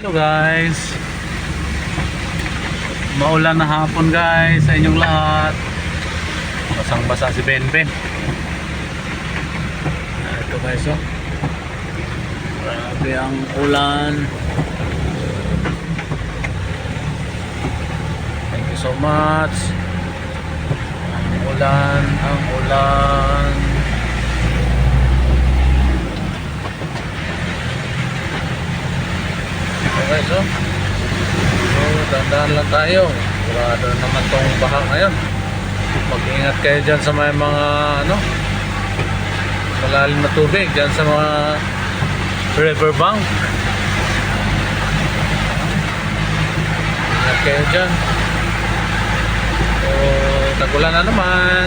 Hello guys, maulan na hapon guys sa inyong lahat. Basang basa si Benben. Ito guys, oh, grabe ang ulan. Thank you so much. Ang ulan. Okay, so dandan lang tayo. Wala naman tong baha ngayon. Mag-ingat kayo dyan sa may mga malalim na tubig dyan sa mga riverbank. Ingat kayo dyan. So tagulan na naman.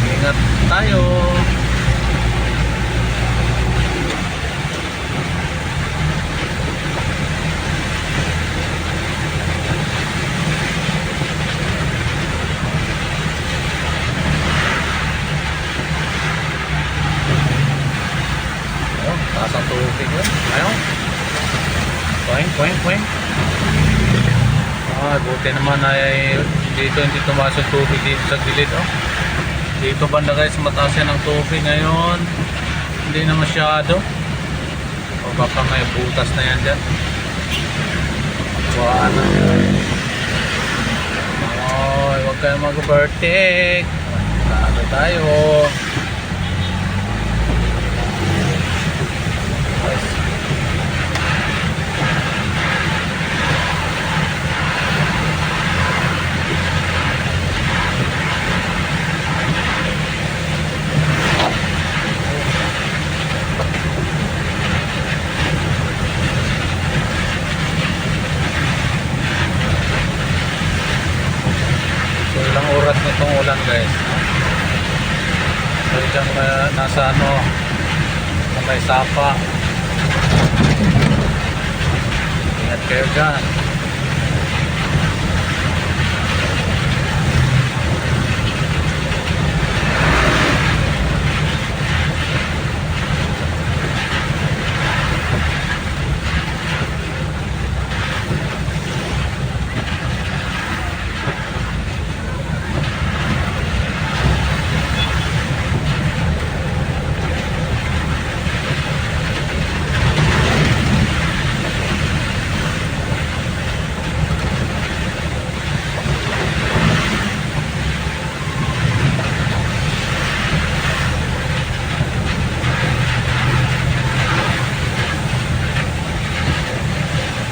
Ingat tayo. Taas ang tubig yun. Ayaw. Poing. Buti naman ay hindi tumaas yung tubig dito sa gilid. Dito banda guys, mataas yan ang tubig ngayon. Hindi na masyado. O baka may butas na yan dyan. Huwag kayo mag-overtake. Tayo. Ilang oras na itong ulan guys. So dyan nasa na may sapa. Ingat kayo dyan.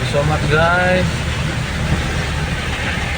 So much guys.